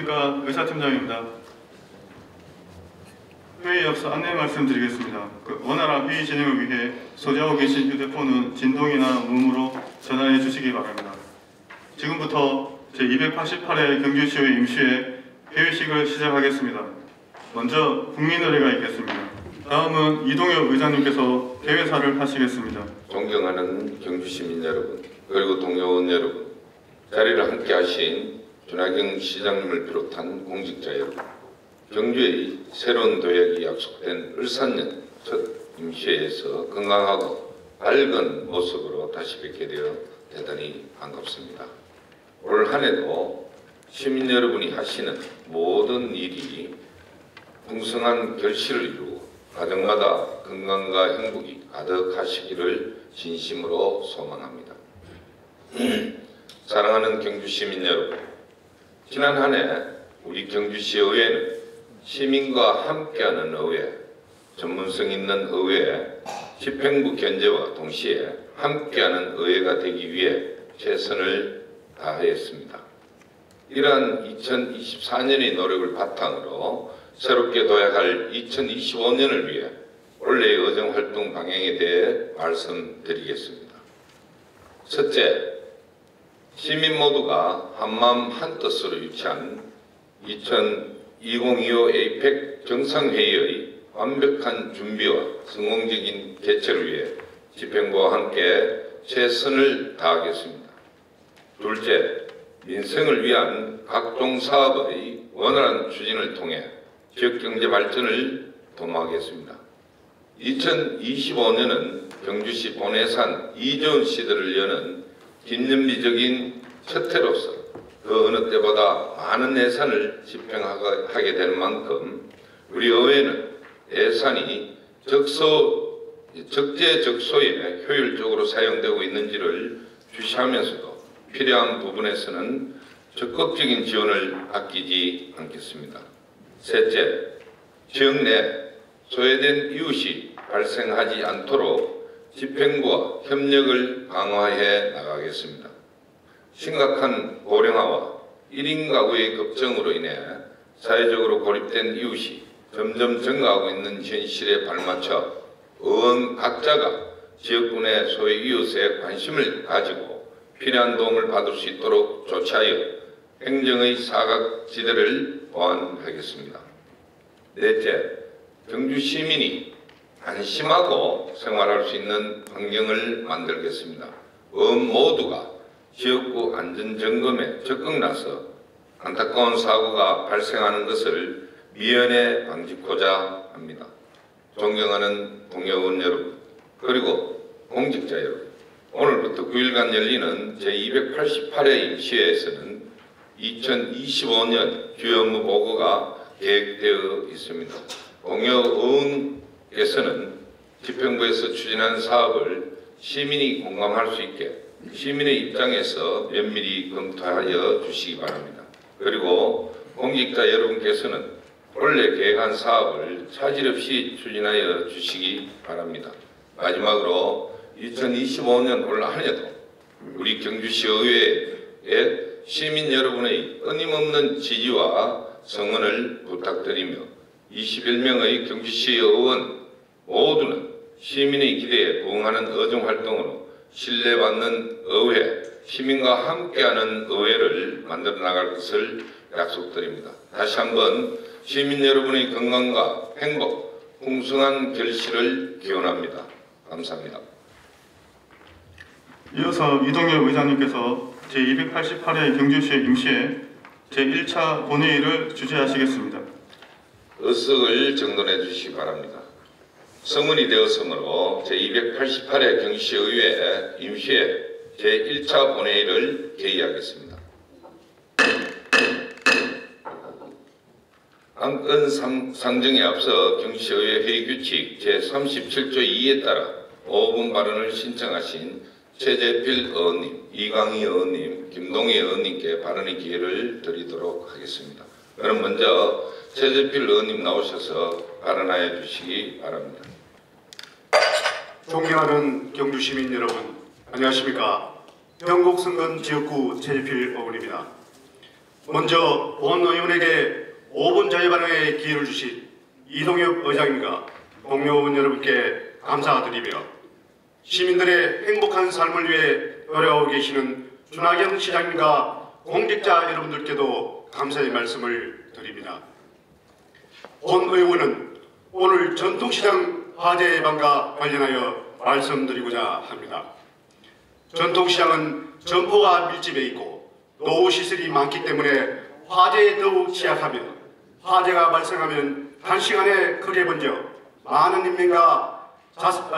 안녕하십니까. 의사팀장입니다. 회의 앞서 안내 말씀드리겠습니다. 원활한 회의 진행을 위해 소지하고 계신 휴대폰은 진동이나 무음으로 전화해 주시기 바랍니다. 지금부터 제288회 경주시의 임시회 회의식을 시작하겠습니다. 먼저 국민의례가 있겠습니다. 다음은 이동엽 의장님께서 개회사를 하시겠습니다. 존경하는 경주시민 여러분, 그리고 동료원 여러분, 자리를 함께 하신 준하경 시장님을 비롯한 공직자 여러분, 경주의 새로운 도약이 약속된 을사년 첫 임시회에서 건강하고 밝은 모습으로 다시 뵙게 되어 대단히 반갑습니다. 올 한 해도 시민 여러분이 하시는 모든 일이 풍성한 결실을 이루고 가정마다 건강과 행복이 가득하시기를 진심으로 소망합니다. 사랑하는 경주 시민 여러분, 지난 한 해 우리 경주시 의회는 시민과 함께하는 의회, 전문성 있는 의회, 집행부 견제와 동시에 함께하는 의회가 되기 위해 최선을 다하였습니다. 이러한 2024년의 노력을 바탕으로 새롭게 도약할 2025년을 위해 올해의 의정활동 방향에 대해 말씀드리겠습니다. 첫째, 시민 모두가 한마음 한뜻으로 유치한 2025 에이펙 정상회의의 완벽한 준비와 성공적인 개최를 위해 집행부와 함께 최선을 다하겠습니다. 둘째, 민생을 위한 각종 사업의 원활한 추진을 통해 지역경제 발전을 도모하겠습니다. 2025년은 경주시 본예산 2조 시대를 여는 기념비적인 첫 해로서 그 어느 때보다 많은 예산을 집행하게 될 만큼 우리 의회는 예산이 적재적소에 효율적으로 사용되고 있는지를 주시하면서도 필요한 부분에서는 적극적인 지원을 아끼지 않겠습니다. 셋째, 지역 내 소외된 이웃이 발생하지 않도록 집행부와 협력을 강화해 나가겠습니다. 심각한 고령화와 1인 가구의 급증으로 인해 사회적으로 고립된 이웃이 점점 증가하고 있는 현실에 발맞춰 의원 각자가 지역군의 소외 이웃에 관심을 가지고 필요한 도움을 받을 수 있도록 조치하여 행정의 사각지대를 보완하겠습니다. 넷째, 경주 시민이 안심하고 생활할 수 있는 환경을 만들겠습니다. 의원 모두가 지역구 안전점검에 적극 나서 안타까운 사고가 발생하는 것을 미연에 방지하고자 합니다. 존경하는 동료원 여러분, 그리고 공직자 여러분, 오늘부터 9일간 열리는 제288회 임시회에서는 2025년 주요 업무 보고가 계획되어 있습니다. 동료의원께서는 집행부에서 추진한 사업을 시민이 공감할 수 있게 시민의 입장에서 면밀히 검토하여 주시기 바랍니다. 그리고 공직자 여러분께서는 원래 계획한 사업을 차질 없이 추진하여 주시기 바랍니다. 마지막으로 2025년 올 한 해도 우리 경주시 의회에 시민 여러분의 끊임없는 지지와 성원을 부탁드리며 21명의 경주시 의원 모두는 시민의 기대에 부응하는 의정활동으로 신뢰받는 의회, 시민과 함께하는 의회를 만들어 나갈 것을 약속드립니다. 다시 한번 시민 여러분의 건강과 행복, 풍성한 결실을 기원합니다. 감사합니다. 이어서 이동엽 의장님께서 제288회 경주시 임시회 제1차 본회의를 주재하시겠습니다. 의석을 정돈해 주시기 바랍니다. 성문이 되었으므로 제288회 경주시의회 임시회 제1차 본회의를 개의하겠습니다. 안건 상정에 앞서 경주시의회 회의규칙 제37조 2에 따라 5분 발언을 신청하신 최재필 의원님, 이강희 의원님, 김동희 의원님께 발언의 기회를 드리도록 하겠습니다. 그럼 먼저 최재필 의원님 나오셔서 발언하여 주시기 바랍니다. 존경하는 경주시민 여러분, 안녕하십니까. 경곡성근 지역구 최재필 의원입니다. 먼저 본 의원에게 5분 자유 발언의 기회를 주신 이동엽 의장님과 동료 의원 여러분께 감사드리며 시민들의 행복한 삶을 위해 노력하고 계시는 준하경 시장님과 공직자 여러분들께도 감사의 말씀을 드립니다. 본 의원은 오늘 전통시장 화재 예방과 관련하여 말씀드리고자 합니다. 전통시장은 점포가 밀집해 있고 노후시설이 많기 때문에 화재에 더욱 취약하며 화재가 발생하면 단시간에 크게 번져 많은 인명과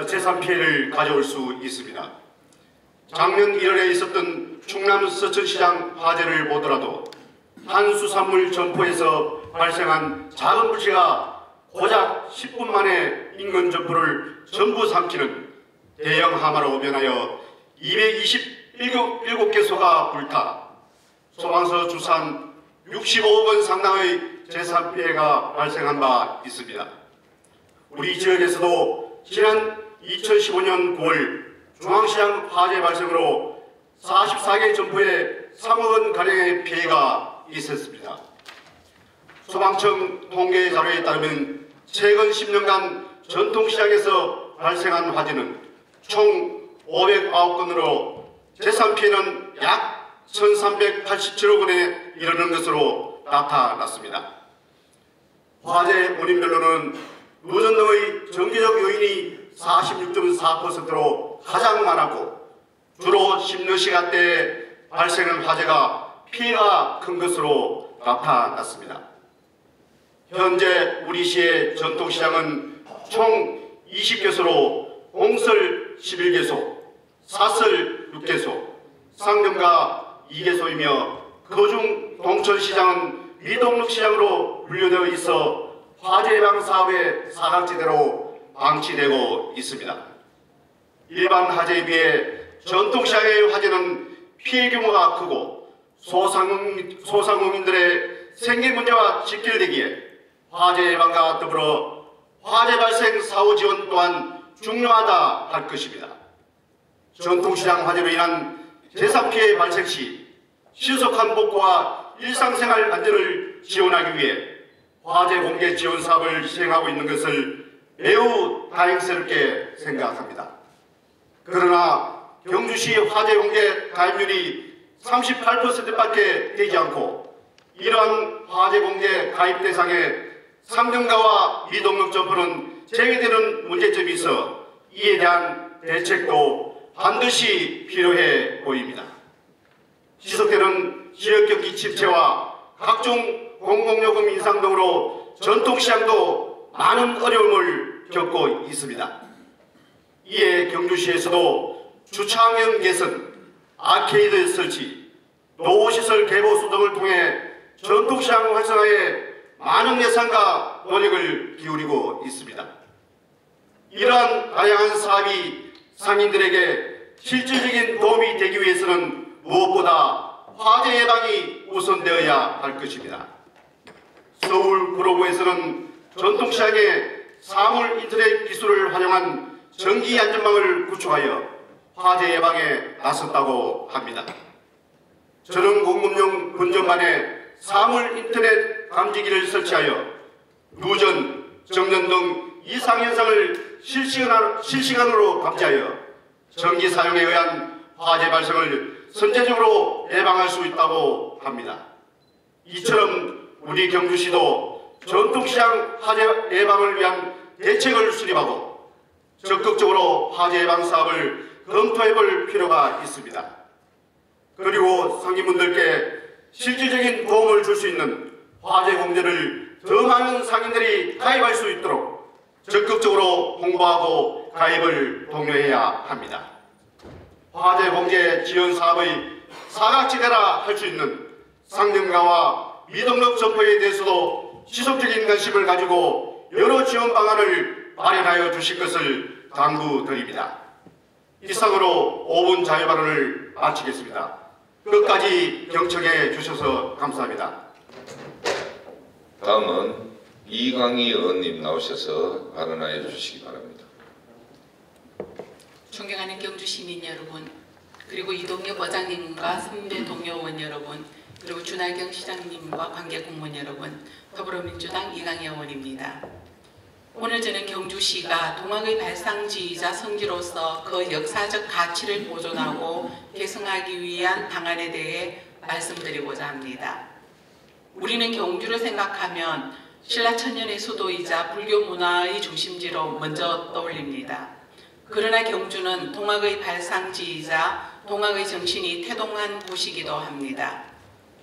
재산 피해를 가져올 수 있습니다. 작년 1월에 있었던 충남 서천시장 화재를 보더라도 한 수산물 점포에서 발생한 작은 불씨가 고작 10분 만에 인근 점포를 전부 삼키는 대형 하마로 변하여 227개소가 불타 소방서 주산 65억 원 상당의 재산 피해가 발생한 바 있습니다. 우리 지역에서도 지난 2015년 9월 중앙시장 화재 발생으로 44개 점포에 3억 원 가량의 피해가 있었습니다. 소방청 통계 자료에 따르면 최근 10년간 전통시장에서 발생한 화재는 총 509건으로 재산 피해는 약 1387억 원에 이르는 것으로 나타났습니다. 화재 원인별로는 누전 등의 정기적 요인이 46.4%로 가장 많았고 주로 심야 시간대에 발생한 화재가 피해가 큰 것으로 나타났습니다. 현재 우리 시의 전통시장은 총 20개소로 공설 11개소, 사설 6개소, 상점가 2개소이며 그중 동천시장은 미동력시장으로 분류되어 있어 화재 예방 사업의 사각지대로 방치되고 있습니다. 일반 화재에 비해 전통시장의 화재는 피해 규모가 크고 소상공인들의 생계 문제와 직결되기에 화재 예방과 더불어 화재 발생 사후 지원 또한 중요하다 할 것입니다. 전통시장 화재로 인한 재산 피해 발생 시 신속한 복구와 일상생활 안전을 지원하기 위해 화재 공개 지원 사업을 시행하고 있는 것을 매우 다행스럽게 생각합니다. 그러나 경주시 화재 공개 가입률이 38%밖에 되지 않고 이러한 화재 공개 가입 대상에 상점가와 미동력 점포는 제기되는 문제점이 있어 이에 대한 대책도 반드시 필요해 보입니다. 지속되는 지역경기 침체와 각종 공공요금 인상 등으로 전통시장도 많은 어려움을 겪고 있습니다. 이에 경주시에서도 주차장 개선, 아케이드 설치, 노후시설 개보수 등을 통해 전통시장 활성화에 많은 예산과 노력을 기울이고 있습니다. 이러한 다양한 사업이 상인들에게 실질적인 도움이 되기 위해서는 무엇보다 화재 예방이 우선되어야 할 것입니다. 서울 구로구에서는 전통시장에 사물 인터넷 기술을 활용한 전기 안전망을 구축하여 화재 예방에 나섰다고 합니다. 저런 공급용 분전반에 사물 인터넷 감지기를 설치하여 누전, 정전 등 이상현상을 실시간으로 감지하여 전기 사용에 의한 화재 발생을 선제적으로 예방할 수 있다고 합니다. 이처럼 우리 경주시도 전통시장 화재 예방을 위한 대책을 수립하고 적극적으로 화재 예방 사업을 검토해볼 필요가 있습니다. 그리고 상인분들께 실질적인 도움을 줄 수 있는 화재 공제를 더 많은 상인들이 가입할 수 있도록 적극적으로 홍보하고 가입을 독려해야 합니다. 화재 공제 지원 사업의 사각지대라 할 수 있는 상점가와 미동력 점포에 대해서도 지속적인 관심을 가지고 여러 지원 방안을 마련하여 주실 것을 당부드립니다. 이상으로 5분 자유 발언을 마치겠습니다. 끝까지 경청해 주셔서 감사합니다. 다음은 이광희 의원님 나오셔서 발언하여 주시기 바랍니다. 존경하는 경주 시민 여러분, 그리고 이동엽 어장님과 선배 동료 의원 여러분, 그리고 준하경 시장님과 관계 공무원 여러분, 더불어민주당 이강희 의원입니다. 오늘 저는 경주시가 동학의 발상지이자 성지로서 그 역사적 가치를 보존하고 계승하기 위한 방안에 대해 말씀드리고자 합니다. 우리는 경주를 생각하면 신라천년의 수도이자 불교 문화의 중심지로 먼저 떠올립니다. 그러나 경주는 동학의 발상지이자 동학의 정신이 태동한 곳이기도 합니다.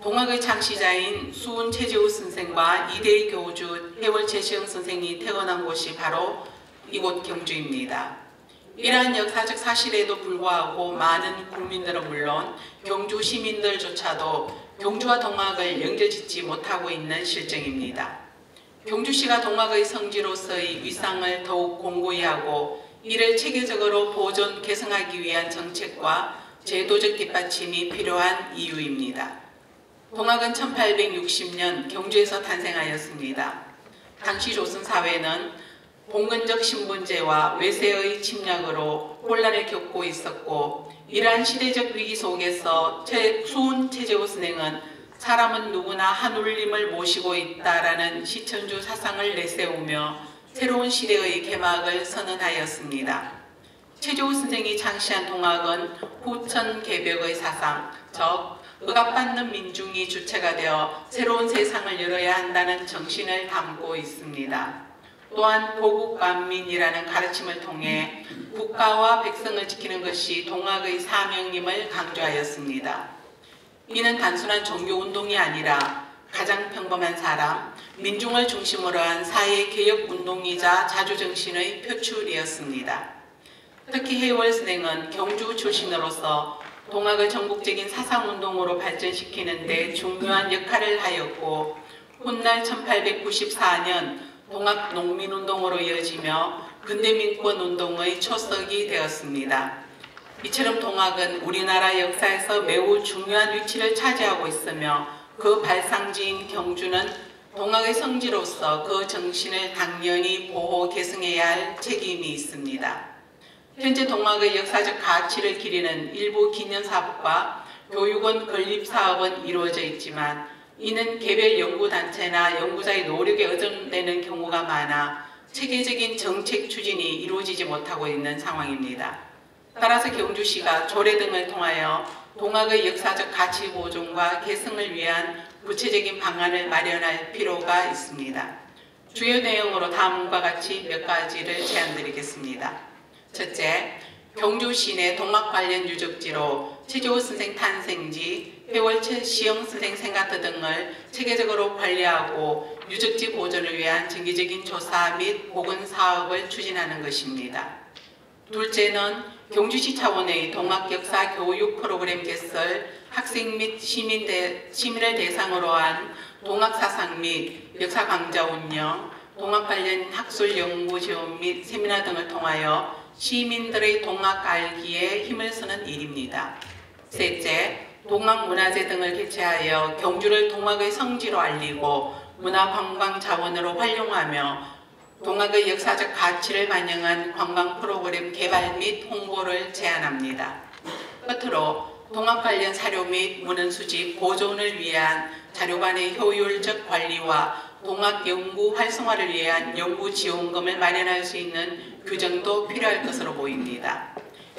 동학의 창시자인 수훈 최재우 선생과 이대의 교주 해월 최시영 선생이 태어난 곳이 바로 이곳 경주입니다. 이러한 역사적 사실에도 불구하고 많은 국민들은 물론 경주 시민들조차도 경주와 동학을 연결짓지 못하고 있는 실정입니다. 경주시가 동학의 성지로서의 위상을 더욱 공고히 하고 이를 체계적으로 보존 개선하기 위한 정책과 제도적 뒷받침이 필요한 이유입니다. 동학은 1860년 경주에서 탄생하였습니다. 당시 조선사회는 봉건적 신분제와 외세의 침략으로 혼란을 겪고 있었고 이러한 시대적 위기 속에서 수훈 최재우 선생은 사람은 누구나 하늘님을 모시고 있다라는 시천주 사상을 내세우며 새로운 시대의 개막을 선언하였습니다. 최재우 선생이 창시한 동학은 후천 개벽의 사상, 즉 억압받는 민중이 주체가 되어 새로운 세상을 열어야 한다는 정신을 담고 있습니다. 또한 보국만민이라는 가르침을 통해 국가와 백성을 지키는 것이 동학의 사명임을 강조하였습니다. 이는 단순한 종교운동이 아니라 가장 평범한 사람, 민중을 중심으로 한 사회개혁운동이자 자주정신의 표출이었습니다. 특히 해월 선생은 경주 출신으로서 동학을 전국적인 사상운동으로 발전시키는 데 중요한 역할을 하였고 훗날 1894년 동학 농민운동으로 이어지며 근대민권운동의 초석이 되었습니다. 이처럼 동학은 우리나라 역사에서 매우 중요한 위치를 차지하고 있으며 그 발상지인 경주는 동학의 성지로서 그 정신을 당연히 보호 계승해야 할 책임이 있습니다. 현재 동학의 역사적 가치를 기리는 일부 기념사업과 교육원 건립사업은 이루어져 있지만 이는 개별 연구단체나 연구자의 노력에 의존되는 경우가 많아 체계적인 정책 추진이 이루어지지 못하고 있는 상황입니다. 따라서 경주시가 조례 등을 통하여 동학의 역사적 가치 보존과 계승을 위한 구체적인 방안을 마련할 필요가 있습니다. 주요 내용으로 다음과 같이 몇 가지를 제안드리겠습니다. 첫째, 경주 시내 동학 관련 유적지로 최재우 선생 탄생지, 해월 최시영 선생 생가터 등을 체계적으로 관리하고 유적지 보존을 위한 정기적인 조사 및 복원 사업을 추진하는 것입니다. 둘째는 경주시 차원의 동학 역사 교육 프로그램 개설, 학생 및 시민을 대상으로 한 동학 사상 및 역사 강좌 운영, 동학 관련 학술 연구 지원 및 세미나 등을 통하여 시민들의 동학 알기에 힘을 쓰는 일입니다. 셋째, 동학 문화제 등을 개최하여 경주를 동학의 성지로 알리고 문화관광 자원으로 활용하며 동학의 역사적 가치를 반영한 관광 프로그램 개발 및 홍보를 제안합니다. 끝으로 동학 관련 사료 및 문헌 수집, 보존을 위한 자료반의 효율적 관리와 동학 연구 활성화를 위한 연구 지원금을 마련할 수 있는 규정도 필요할 것으로 보입니다.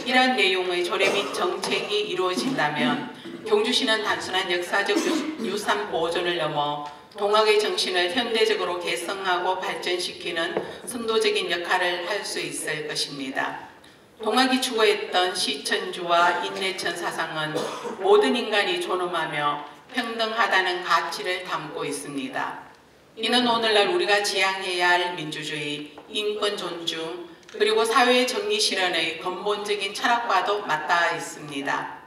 이러한 내용의 조례 및 정책이 이루어진다면 경주시는 단순한 역사적 유산 보존을 넘어 동학의 정신을 현대적으로 개성하고 발전시키는 선도적인 역할을 할 수 있을 것입니다. 동학이 추구했던 시천주와 인내천 사상은 모든 인간이 존엄하며 평등하다는 가치를 담고 있습니다. 이는 오늘날 우리가 지향해야 할 민주주의, 인권 존중, 그리고 사회 정의 실현의 근본적인 철학과도 맞닿아 있습니다.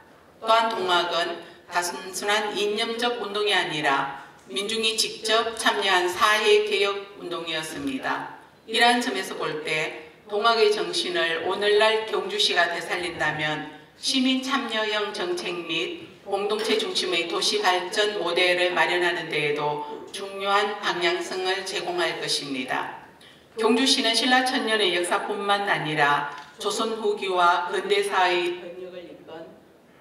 또한 동학은 단순한 이념적 운동이 아니라 민중이 직접 참여한 사회개혁 운동이었습니다. 이러한 점에서 볼 때 동학의 정신을 오늘날 경주시가 되살린다면 시민 참여형 정책 및 공동체 중심의 도시 발전 모델을 마련하는 데에도 중요한 방향성을 제공할 것입니다. 경주시는 신라천년의 역사뿐만 아니라 조선 후기와 근대사의 번역을 이끈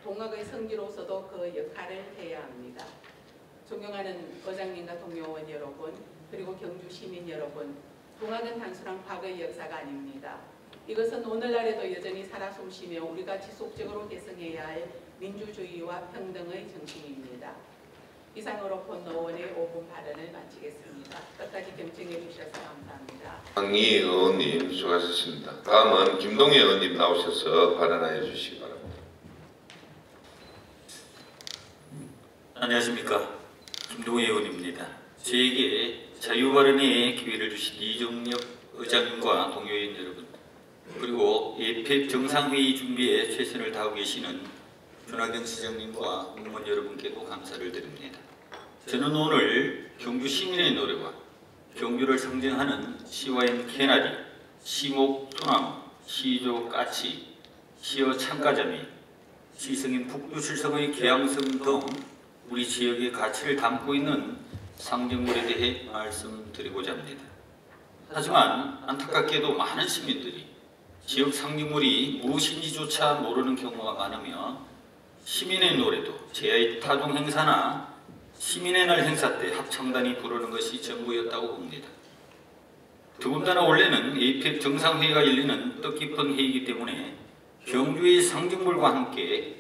동학의 성지로서도 그 역할을 해야 합니다. 존경하는 의장님과 동료원 여러분, 그리고 경주 시민 여러분, 동학은 단순한 과거의 역사가 아닙니다. 이것은 오늘날에도 여전히 살아 숨쉬며 우리가 지속적으로 개성해야 할 민주주의와 평등의 정신입니다. 이상으로 본 의원의 5분 발언을 마치겠습니다. 끝까지 경청해 주셔서 감사합니다. 이강희 의원님 수고하셨습니다. 다음은 김동희 의원님 나오셔서 발언하여 주시기 바랍니다. 안녕하십니까. 김동희 의원입니다. 저에게 자유발언의 기회를 주신 이정엽 의장님과 동료인 여러분, 그리고 APEC 정상회의 준비에 최선을 다하고 계시는 준하경 시장님과 공무원 여러분께도 감사를 드립니다. 저는 오늘 경주 시민의 노래와 경주를 상징하는 시와인 개나리, 시목 소나무, 시조 까치, 시어 창가자미, 시성인 북두칠성의 개양성 등 우리 지역의 가치를 담고 있는 상징물에 대해 말씀드리고자 합니다. 하지만 안타깝게도 많은 시민들이 지역 상징물이 무엇인지조차 모르는 경우가 많으며 시민의 노래도 제2 타종 행사나 시민의 날 행사 때 합창단이 부르는 것이 전부였다고 봅니다. 더군다나 원래는 APEC 정상회의가 열리는 뜻깊은 회의이기 때문에 경주의 상징물과 함께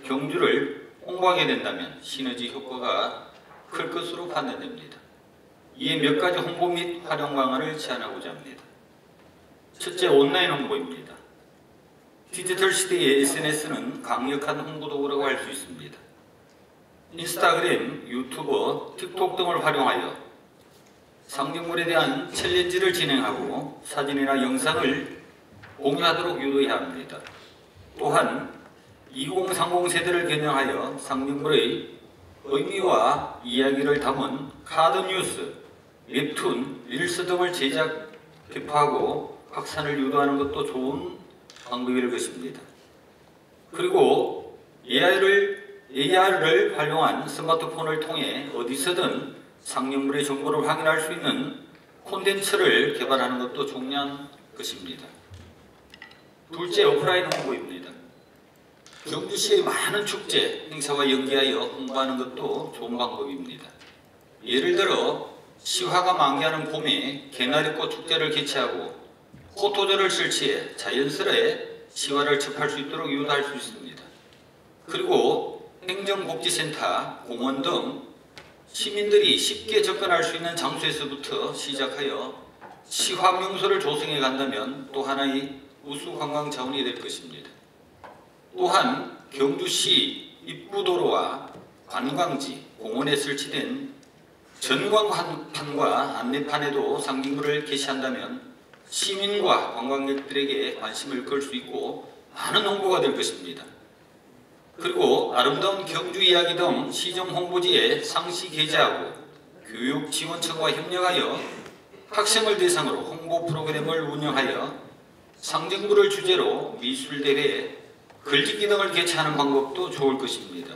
경주를 홍보하게 된다면 시너지 효과가 클 것으로 판단됩니다. 이에 몇 가지 홍보 및 활용 방안을 제안하고자 합니다. 첫째, 온라인 홍보입니다. 디지털 시대의 SNS는 강력한 홍보 도구라고 할 수 있습니다. 인스타그램, 유튜버, 틱톡 등을 활용하여 상징물에 대한 챌린지를 진행하고 사진이나 영상을 공유하도록 유도해야 합니다. 또한 2030 세대를 겨냥하여 상징물의 의미와 이야기를 담은 카드 뉴스, 웹툰, 릴스 등을 제작, 배포하고 확산을 유도하는 것도 좋은 방법일 것입니다. 그리고 AR을 활용한 스마트폰을 통해 어디서든 상징물의 정보를 확인할 수 있는 콘텐츠를 개발하는 것도 중요한 것입니다. 둘째, 오프라인 홍보입니다. 경주시의 많은 축제, 행사와 연계하여 홍보하는 것도 좋은 방법입니다. 예를 들어 시화가 만개하는 봄에 개나리꽃 축제를 개최하고 포토존을 설치해 자연스레 시화를 접할 수 있도록 유도할 수 있습니다. 그리고 행정복지센터, 공원 등 시민들이 쉽게 접근할 수 있는 장소에서부터 시작하여 시화 명소를 조성해 간다면 또 하나의 우수 관광 자원이 될 것입니다. 또한 경주시 입구도로와 관광지, 공원에 설치된 전광판과 안내판에도 상징물을 게시한다면 시민과 관광객들에게 관심을 끌 수 있고 많은 홍보가 될 것입니다. 그리고 아름다운 경주 이야기 등 시정 홍보지에 상시 게재하고 교육지원청과 협력하여 학생을 대상으로 홍보 프로그램을 운영하여 상징물을 주제로 미술대회, 글짓기 등을 개최하는 방법도 좋을 것입니다.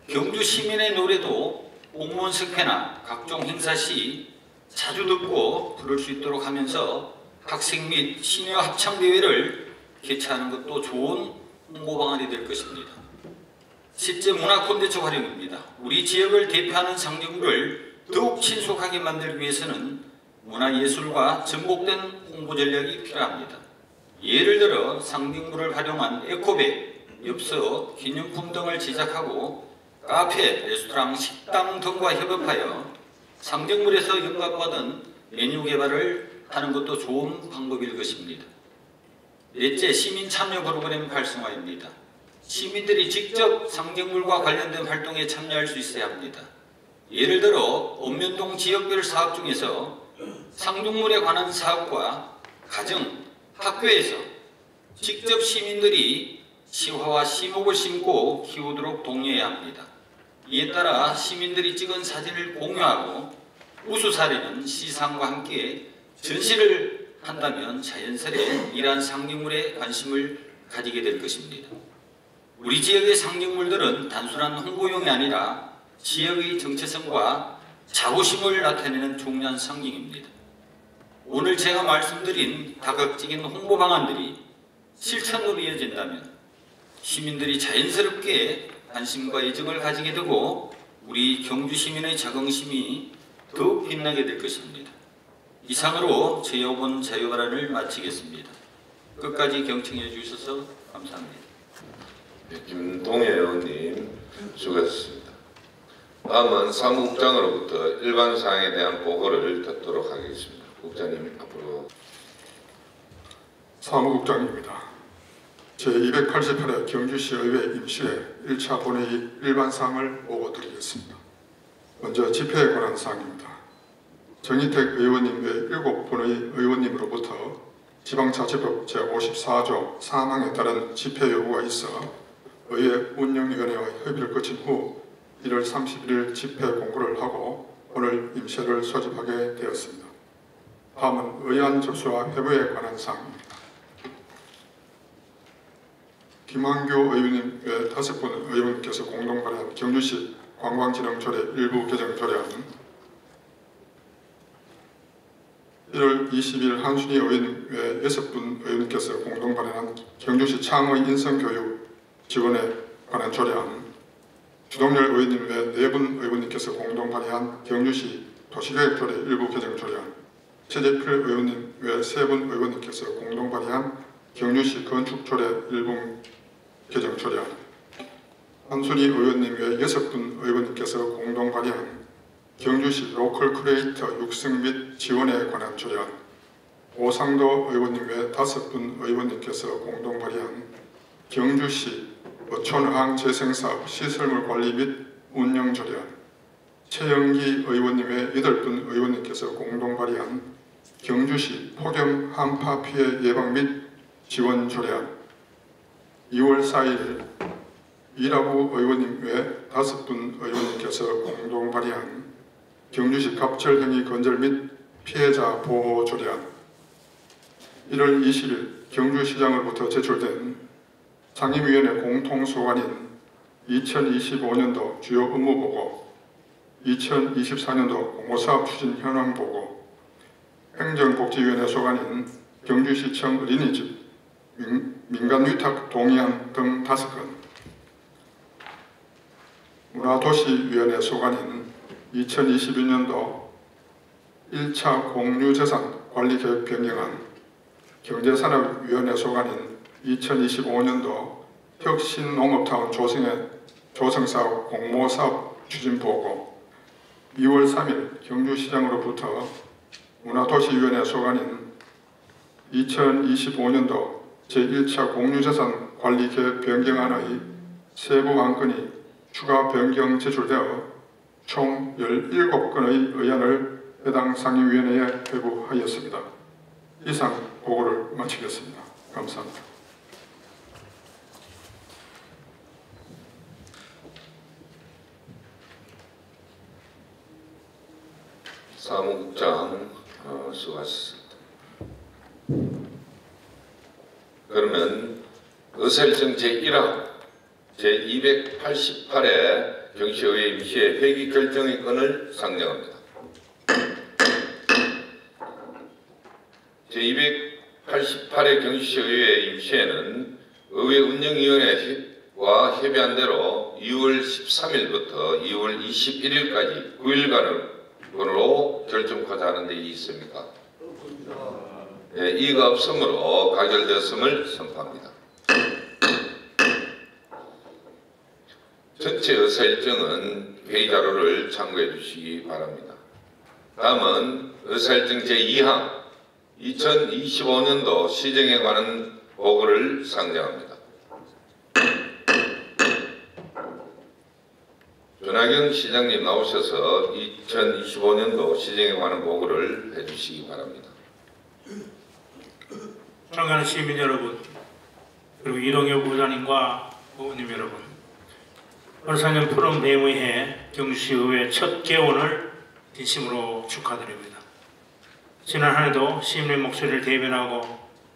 경주 시민의 노래도 공무원 석회나 각종 행사 시 자주 듣고 부를 수 있도록 하면서 학생 및 시니어 합창대회를 개최하는 것도 좋은 홍보 방안이 될 것입니다. 셋째, 문화 콘텐츠 활용입니다. 우리 지역을 대표하는 상징물을 더욱 친숙하게 만들기 위해서는 문화예술과 접목된 홍보 전략이 필요합니다. 예를 들어 상징물을 활용한 에코백, 엽서, 기념품 등을 제작하고 카페, 레스토랑, 식당 등과 협업하여 상징물에서 영감받은 메뉴 개발을 하는 것도 좋은 방법일 것입니다. 넷째, 시민 참여 프로그램 활성화입니다. 시민들이 직접 상징물과 관련된 활동에 참여할 수 있어야 합니다. 예를 들어 읍면동 지역별 사업 중에서 상징물에 관한 사업과 가정, 학교에서 직접 시민들이 시화와 시목을 심고 키우도록 독려해야 합니다. 이에 따라 시민들이 찍은 사진을 공유하고 우수 사례는 시상과 함께 전시를 한다면 자연스레 이러한 상징물에 관심을 가지게 될 것입니다. 우리 지역의 상징물들은 단순한 홍보용이 아니라 지역의 정체성과 자부심을 나타내는 중요한 상징입니다. 오늘 제가 말씀드린 다각적인 홍보 방안들이 실천으로 이어진다면 시민들이 자연스럽게 관심과 애정을 가지게 되고 우리 경주 시민의 자긍심이 더욱 빛나게 될 것입니다. 이상으로 제5번 자유발언을 마치겠습니다. 끝까지 경청해 주셔서 감사합니다. 네, 김동애 의원님 수고하셨습니다. 다음은 사무국장으로부터 일반 사항에 대한 보고를 듣도록 하겠습니다. 국장님 앞으로. 사무국장입니다. 제288회 경주시 의회 임시회 1차 본회의 일반 사항을 보고드리겠습니다. 먼저 집회에 관한 사항입니다. 정희택 의원님 외 7분의 의원님으로부터 지방자치법 제54조 3항에 따른 집회 요구가 있어 의회 운영위원회와 협의를 거친 후 1월 31일 집회 공고를 하고 오늘 임시회를 소집하게 되었습니다. 다음은 의안 접수와 회부에 관한 사항입니다. 김한규 의원님 외 5분 의원님께서 공동 발의한 경주시 관광진흥조례 일부 개정 조례안, 1월 20일 한순희 의원님 외 6분 의원님께서 공동 발의한 경주시 창의 인성교육 지원에 관한 조례안, 주동열 의원님 외 4분 의원님께서 공동 발의한 경주시 도시계획 조례 일부 개정 조례안, 최재필 의원님 외 3분 의원님께서 공동 발의한 경주시 건축조례 일부 개정 조례안, 한순희 의원님 외 6분 의원님께서 공동 발의한 경주시 로컬 크리에이터 육성 및 지원에 관한 조례안, 오상도 의원님 외 5분 의원님께서 공동 발의한 경주시 어촌항 재생사업 시설물 관리 및 운영 조례안, 최영기 의원님 외 8분 의원님께서 공동 발의한 경주시 폭염 한파 피해 예방 및 지원 조례안, 2월 4일 이라부 의원님 외 5분 의원님께서 공동 발의한 경주시 갑절행위 건절 및 피해자 보호 조례안, 1월 20일 경주시장으로부터 제출된 상임위원회 공통소관인 2025년도 주요 업무보고, 2024년도 공모사업 추진 현황보고, 행정복지위원회 소관인 경주시청 어린이집 민간위탁 동의안 등 5건, 문화도시위원회 소관인 2022년도 1차 공유재산 관리계획 변경안, 경제산업위원회 소관인 2025년도 혁신농업타운 조성사업 공모사업 추진보고, 2월 3일 경주시장으로부터 문화도시위원회 소관인 2025년도 제1차 공유재산 관리계획 변경안의 세부 안건이 추가 변경 제출되어 총 17건의 의안을 해당 상임위원회에 회부하였습니다. 이상 보고를 마치겠습니다. 감사합니다. 사무국장 수고하셨습니다. 그러면 의사일정 제1항 제288회 경시의회 임시회 회기 결정의 건을 상정합니다. 제288회 경시의회 임시회는 의회 운영위원회와 협의한 대로 2월 13일부터 2월 21일까지 9일간으로 결정하자 하는 데 있습니까? 네, 이의가 없으므로 가결되었음을 선포합니다. 전체 의사일정은 회의자료를 참고해 주시기 바랍니다. 다음은 의사일정 제2항 2025년도 시정에 관한 보고를 상정합니다. 윤하경 시장님 나오셔서 2025년도 시정에 관한 보고를 해주시기 바랍니다. 존경하는 시민 여러분, 그리고 이동엽 부장님과 의원님 여러분, 월상년 포럼 대의회 경주시의회 첫 개원을 진심으로 축하드립니다. 지난 한 해도 시민의 목소리를 대변하고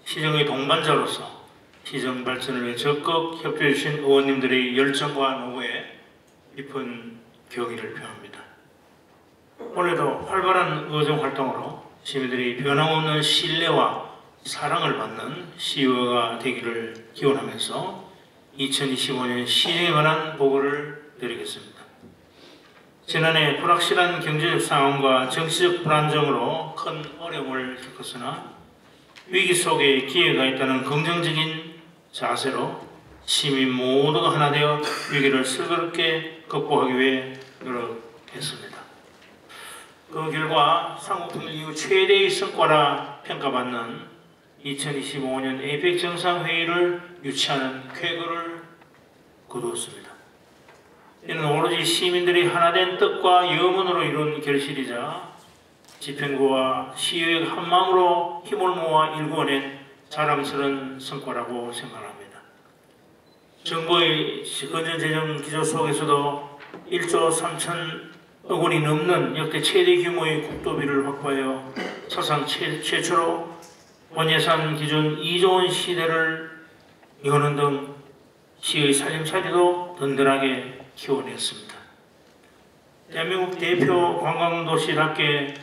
시정의 동반자로서 시정 발전을 위해 적극 협조해 주신 의원님들의 열정과 노고에 깊은 경의를 표합니다. 올해도 활발한 의정 활동으로 시민들이 변함없는 신뢰와 사랑을 받는 시의회가 되기를 기원하면서 2025년 시행에 관한 보고를 드리겠습니다. 지난해 불확실한 경제적 상황과 정치적 불안정으로 큰 어려움을 겪었으나 위기 속에 기회가 있다는 긍정적인 자세로 시민 모두가 하나 되어 위기를 슬그럽게 극복하기 위해 노력했습니다. 그 결과 삼국통일 이후 최대의 성과라 평가받는 2025년 에이펙 정상회의를 유치하는 쾌거를 거두었습니다. 이는 오로지 시민들이 하나된 뜻과 염원으로 이룬 결실이자 집행부와 시의회가 한마음으로 힘을 모아 일궈낸 자랑스러운 성과라고 생각합니다. 정부의 건전재정 기조 속에서도 1조 3천억 원이 넘는 역대 최대 규모의 국도비를 확보하여 사상 최초로 원예산 기준 2조 원 시대를 여는 등 시의 살림살이도 든든하게 키워냈습니다. 대한민국 대표 관광도시답게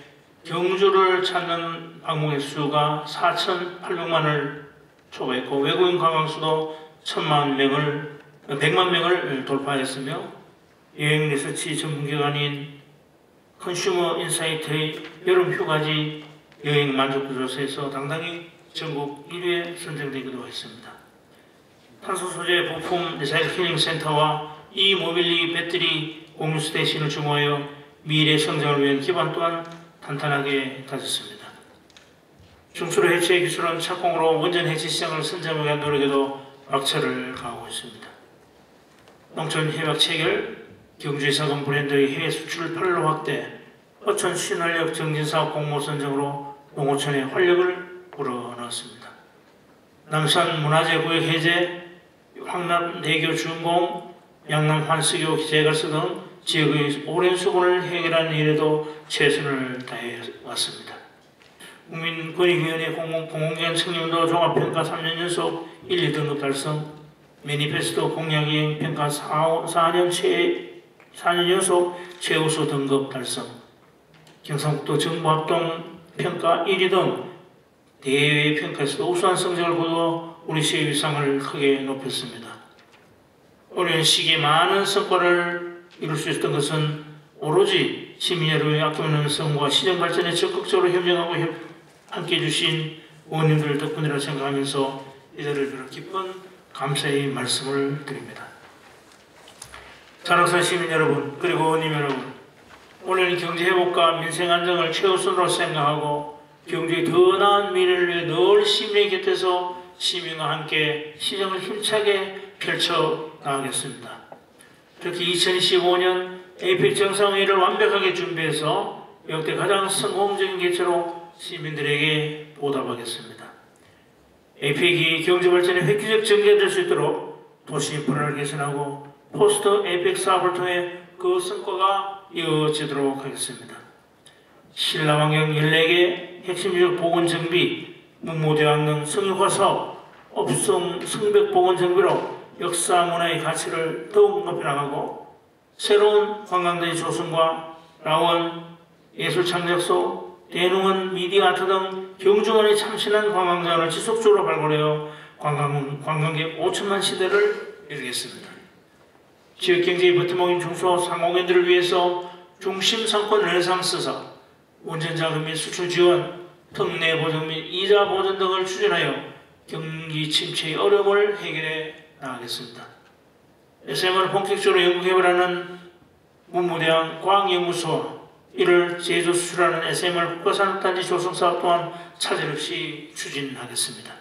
경주를 찾는 방문객 수가 4,800만을 초과했고 외국인 관광수도 100만 명을 돌파했으며 여행 리서치 전문기관인 컨슈머 인사이트의 여름 휴가지 여행 만족도 조사에서 당당히 전국 1위에 선정되기도 했습니다. 탄소 소재 부품 리사이클링 센터와 이모빌리 배터리 공유 스테이션을 중화하여 미래 성장을 위한 기반 또한 탄탄하게 다졌습니다. 중수로 해체 기술은 착공으로 원전 해체 시장을 선점하기 위한 노력에도 박차를 가하고 있습니다. 농촌 협약 체결, 경주의 사금 브랜드의 해외 수출 판로 확대, 어촌 신활력 정진사업 공모 선정으로 농어촌의 활력을 불어넣었습니다. 남산 문화재 구역 해제, 황남대교 준공, 양남 환수교 제갈서 등 지역의 오랜 수건을 해결하는 일에도 최선을 다해 왔습니다. 국민권익위원회 공공기관 청렴도 종합평가 3년 연속 1, 2등급 달성, 매니페스토 공약이행 평가 4년 연속 최우수 등급 달성, 경상북도 정부합동 평가 1위 등 대외 평가에서도 우수한 성적을 거두어 우리 시의 위상을 크게 높였습니다. 어려운 시기에 많은 성과를 이룰 수 있었던 것은 오로지 시민 여러분의 아낌없는 성과 시정 발전에 적극적으로 협력하고 함께해 주신 의원님들 덕분이라 생각하면서 이들을 비롯 깊은 감사의 말씀을 드립니다. 잔혹산 시민 여러분 그리고 의원님 여러분, 오늘은 경제 회복과 민생 안정을 최우선으로 생각하고 경제의 더 나은 미래를 위해 늘 시민의 곁에서 시민과 함께 시정을 힘차게 펼쳐 나가겠습니다. 특히 2025년 에이펙 정상회의를 완벽하게 준비해서 역대 가장 성공적인 개최로 시민들에게 보답하겠습니다. 에이펙이 경제발전의 획기적 전개가 될 수 있도록 도시 분화를 개선하고 포스트 에이펙 사업을 통해 그 성과가 이어지도록 하겠습니다. 신라환경 14개 핵심지역 보건 정비, 문무대학 등 성역화 사업, 업성 성벽 보건 정비로 역사 문화의 가치를 더욱 높여나가고 새로운 관광단지 조성과 라원, 예술창작소, 대농원, 미디어 아트 등 경주원의 참신한 관광자원을 지속적으로 발굴하여 관광객 5천만 시대를 이루겠습니다. 지역경제의 버팀목인 중소상공인들을 위해서 중심 상권 르네상스 사업, 운전자금 및 수출 지원, 특례 보전 및 이자 보전 등을 추진하여 경기 침체의 어려움을 해결해 나가겠습니다. SM을 본격적으로 연구개발하는 문무대학 과학연구소와 이를 제조 수출하는 SMR 국가산업단지 조성사업 또한 차질 없이 추진하겠습니다.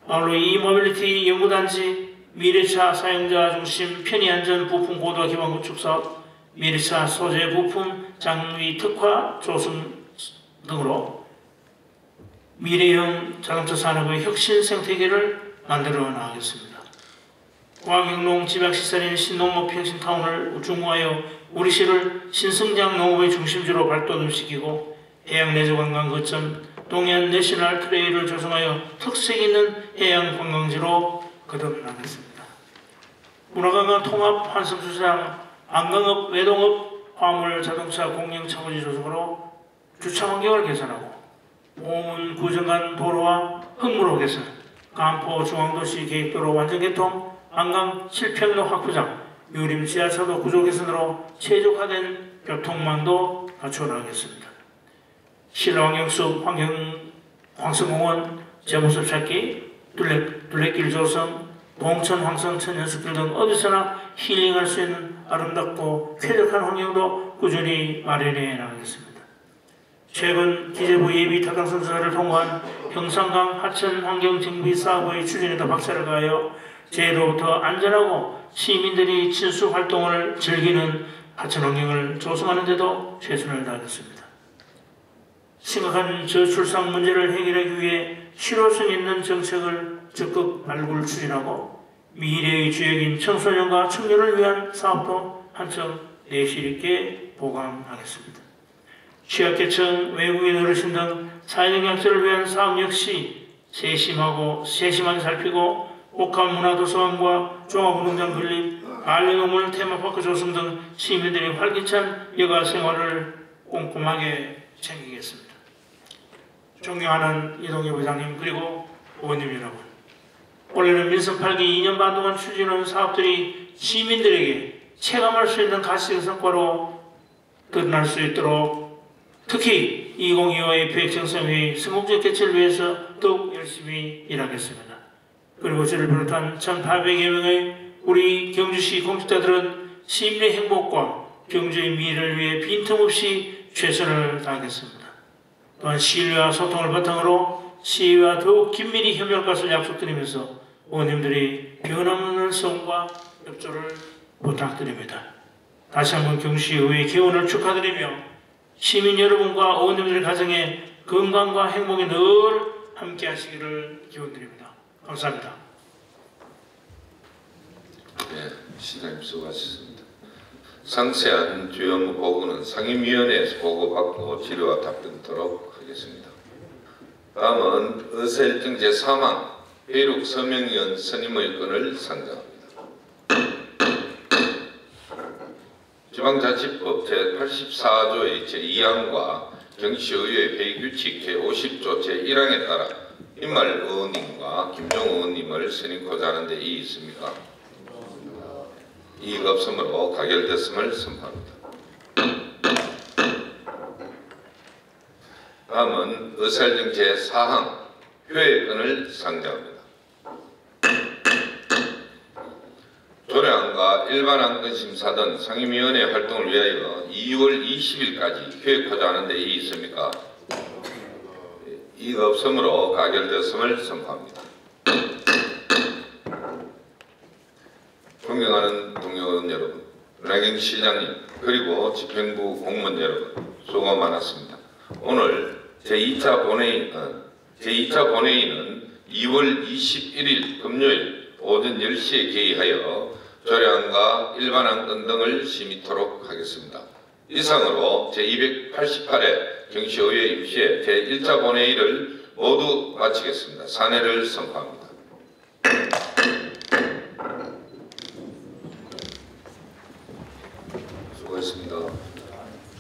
아울러 이모빌리티 연구단지, 미래차 사용자 중심 편의안전 부품 고도화 기반 구축사업, 미래차 소재 부품 장비 특화 조성 등으로 미래형 자동차 산업의 혁신 생태계를 만들어 나가겠습니다. 과학영농 집약시설인 신농업 혁신타운을 중화하여 우리 시를 신성장 농업의 중심지로 발돋움시키고 해양레저관광 거점 동해안 내셔널 트레일을 조성하여 특색 있는 해양관광지로 거듭나겠습니다. 문화관광 통합 환승주차장, 안강업, 외동업, 화물 자동차 공영 차고지 조성으로 주차 환경을 개선하고 보문 구정간 도로와 흙무로 개선, 간포 중앙도시 계획도로 완전 개통, 안강 7평로 확보장, 유림 지하차도 구조 개선으로 최적화된 교통망도 갖춰나가겠습니다. 신라환경숲 황성공원 제모습 찾기, 둘레길 조성, 봉천 황성 천연숲길 등 어디서나 힐링할 수 있는 아름답고 쾌적한 환경도 꾸준히 마련해 나가겠습니다. 최근 기재부 예비 타당선서를 통과한 형산강 하천 환경 정비 사업의 추진에도 박차를 가하여 재해로부터 안전하고 시민들이 친수 활동을 즐기는 하천 환경을 조성하는 데도 최선을 다하겠습니다. 심각한 저출산 문제를 해결하기 위해 실효성 있는 정책을 적극 발굴 추진하고 미래의 주역인 청소년과 청년을 위한 사업도 한층 내실 있게 보강하겠습니다. 취약계층, 외국인 어르신 등 사회적 약자를 위한 사업 역시 세심하게 살피고 복합문화도서관과 종합운동장 건립, 반려동물 테마파크 조성 등 시민들의 활기찬 여가 생활을 꼼꼼하게 챙기겠습니다. 존경하는 이동엽 회장님 그리고 의원님 여러분, 올해는 민선 8기 2년 반 동안 추진한 사업들이 시민들에게 체감할 수 있는 가시적 성과로 드러날 수 있도록 특히 2025 APEC 정상회의 성공적 개최를 위해서 더욱 열심히 일하겠습니다. 그리고 저를 비롯한 1,800여 명의 우리 경주시 공직자들은 시민의 행복과 경주의 미래를 위해 빈틈없이 최선을 다하겠습니다. 또한 신뢰와 소통을 바탕으로 시의회와 더욱 긴밀히 협력할 것을 약속드리면서 의원님들이 변함없는 성과 협조를 부탁드립니다. 다시 한번 경주시의회 개원을 축하드리며 시민 여러분과 의원님들의 가정에 건강과 행복이 늘 함께 하시기를 기원드립니다. 감사합니다. 네, 시장님 수고하셨습니다. 상세한 주요 업무 보고는 상임위원회에서 보고받고 질의와 답변토록 하겠습니다. 다음은 의사일정 제3항 회륙 서명위원 선임의 건을 상정합니다. 지방자치법 제84조의 제2항과 경시의회 회의규칙 제50조 제1항에 따라 임말 의원님과 김종 의원님을 선임코자 하는 데 이의 있습니까? 이의가 없으므로 가결됐음을 선포합니다. 다음은 의사일정 제4항 효의건을 상정합니다. 조례안과 일반 안건 심사 등 상임위원회 활동을 위하여 2월 20일까지 효력하자 하는 데 이의 있습니까? 이의가 없으므로 가결되었음을 선포합니다. 존경하는 동료 의원 여러분, 윤하경 시장님 그리고 집행부 공무원 여러분 수고 많았습니다. 오늘 제2차 본회의는 2월 21일 금요일 오전 10시에 개의하여 조례안과 일반 안건 등을 심의토록 하겠습니다. 이상으로 제288회 경시의회 임시회 제1차 본회의를 모두 마치겠습니다. 산회를 선포합니다.